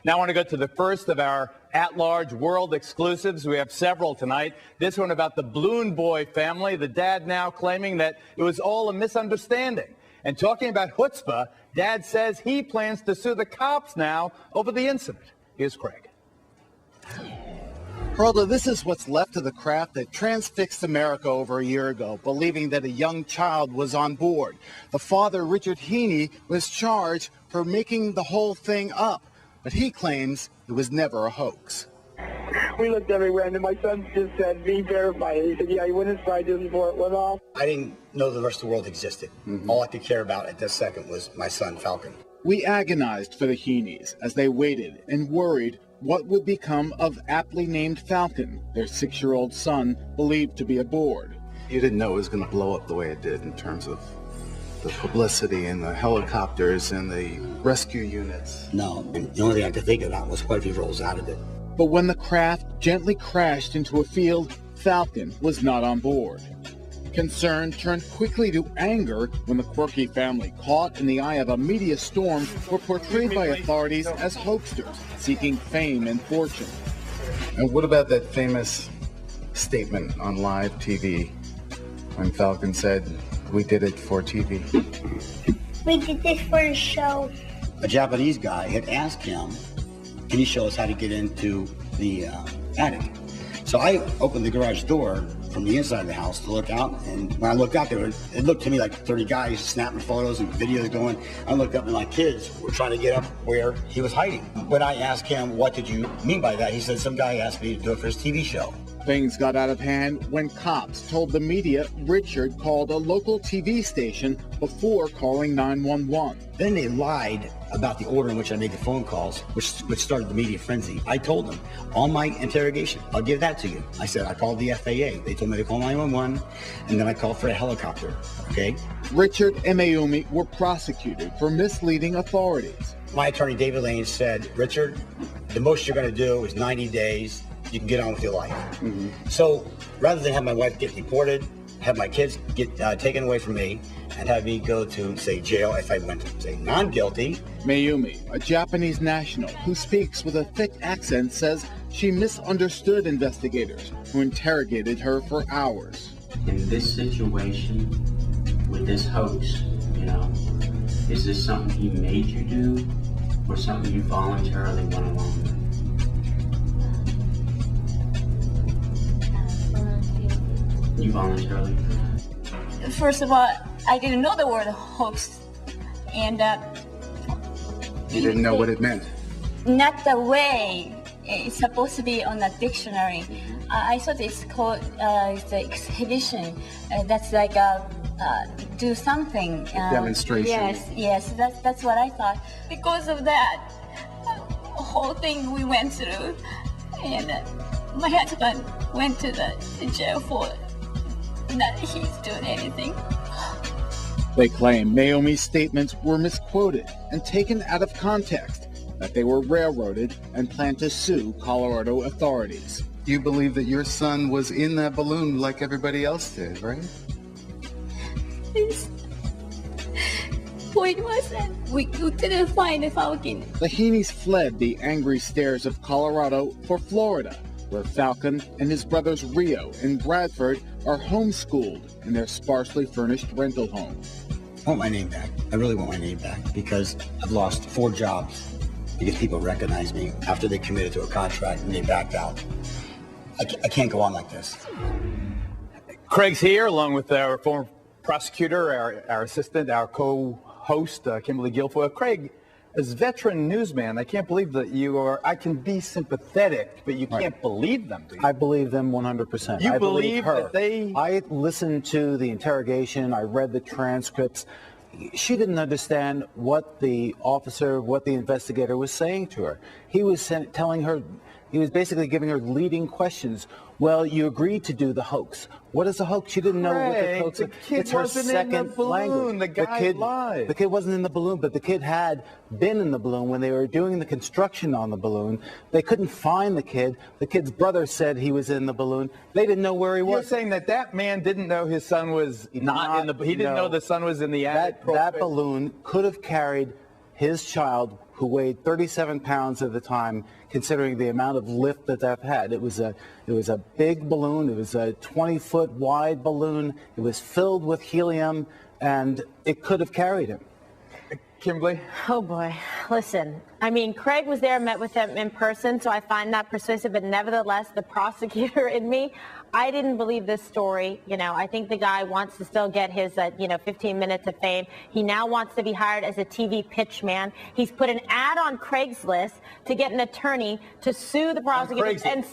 Now I want to go to the first of our at-large world exclusives. We have several tonight. This one about the Balloon Boy family. The dad now claiming that it was all a misunderstanding. And talking about chutzpah, Dad says he plans to sue the cops now over the incident. Here's Craig. Geraldo, this is what's left of the craft that transfixed America over a year ago, believing that a young child was on board. The father, Richard Heaney, was charged for making the whole thing up, but he claims it was never a hoax. We looked everywhere, and then my son just said, "Be verified." He said, "Yeah, he went inside just before it went off." I didn't know the rest of the world existed. All I could care about at this second was my son, Falcon. We agonized for the Heeneys as they waited and worried what would become of aptly named Falcon, their 6-year-old son, believed to be aboard. You didn't know it was going to blow up the way it did in terms of the publicity and the helicopters and the rescue units. No, and the only thing I could think about was what if he rolls out of it. But when the craft gently crashed into a field, Falcon was not on board. Concern turned quickly to anger when the quirky family, caught in the eye of a media storm, were portrayed by authorities as hoaxsters seeking fame and fortune. And what about that famous statement on live TV when Falcon said, "We did it for TV"? We did this for the show. A Japanese guy had asked him, "Can you show us how to get into the attic?" So I opened the garage door from the inside of the house to look out, and when I looked out there, it looked to me like 30 guys snapping photos and videos going. I looked up and my kids were trying to get up where he was hiding. When I asked him, "What did you mean by that?" he said, "Some guy asked me to do it for his TV show." Things got out of hand when cops told the media Richard called a local TV station before calling 911. Then they lied about the order in which I made the phone calls, which started the media frenzy. I told them on my interrogation, "I'll give that to you." I said, "I called the FAA. They told me to call 911, and then I called for a helicopter," okay? Richard and Mayumi were prosecuted for misleading authorities. My attorney, David Lane, said, "Richard, the most you're going to do is 90 days. You can get on with your life." So rather than have my wife get deported, have my kids get taken away from me, and have me go to, say, jail if I went to, say, non-guilty. Mayumi, a Japanese national who speaks with a thick accent, says she misunderstood investigators who interrogated her for hours. In this situation, with this hoax, is this something he made you do, or something you voluntarily went along with? You voluntarily? First of all, I didn't know the word hoax, and You didn't know what it meant? Not the way it's supposed to be on a dictionary. I thought it's called the exhibition. That's like do something. Demonstration. Yes, that's what I thought. Because of that whole thing we went through, and my husband went to the jail for not he's doing anything. They claim Mayumi's statements were misquoted and taken out of context, that they were railroaded, and plan to sue Colorado authorities. You believe that your son was in that balloon like everybody else did, right? Yes. We wasn't. We couldn't find the Falcon. The Heeneys fled the angry stares of Colorado for Florida, where Falcon and his brothers Rio and Bradford are homeschooled in their sparsely furnished rental home. I want my name back. I really want my name back because I've lost 4 jobs because people recognize me after they committed to a contract and they backed out. I can't go on like this. Craig's here along with our former prosecutor, our assistant, our co-host, Kimberly Guilfoyle. Craig, as veteran newsman, I can't believe that you are, I can be sympathetic, but you can't believe them, do you? I believe them 100%. You I believe her. that they... I listened to the interrogation. I read the transcripts. She didn't understand what the officer, what the investigator was saying to her. He was telling her, he was basically giving her leading questions. Well, you agreed to do the hoax. What is a hoax? She didn't know what the hoax was. It's her second language. The guy lied. The kid wasn't in the balloon, but the kid had been in the balloon when they were doing the construction on the balloon. They couldn't find the kid. The kid's brother said he was in the balloon. They didn't know where he was. You're saying that man didn't know his son was not in the... He didn't know the son was in the attic. That balloon could have carried his child, who weighed 37 pounds at the time, considering the amount of lift that they've had. It was a big balloon. It was a 20-foot wide balloon. It was filled with helium, and it could have carried him. Kimberly? Oh, boy. Listen, I mean, Craig was there, met with him in person, so I find that persuasive. But nevertheless, the prosecutor in me, I didn't believe this story. You know, I think the guy wants to still get his, 15 minutes of fame. He now wants to be hired as a TV pitch man. He's put an ad on Craigslist to get an attorney to sue the prosecutor and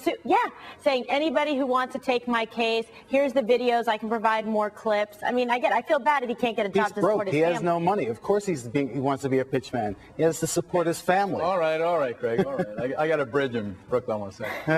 saying anybody who wants to take my case, here's the videos, I can provide more clips. I mean, I feel bad if he can't get a job to support his family. He has no money. Of course he wants to be a pitch man. He has to support his family. All right, Craig. All right. I got a bridge in Brooklyn, I want to say.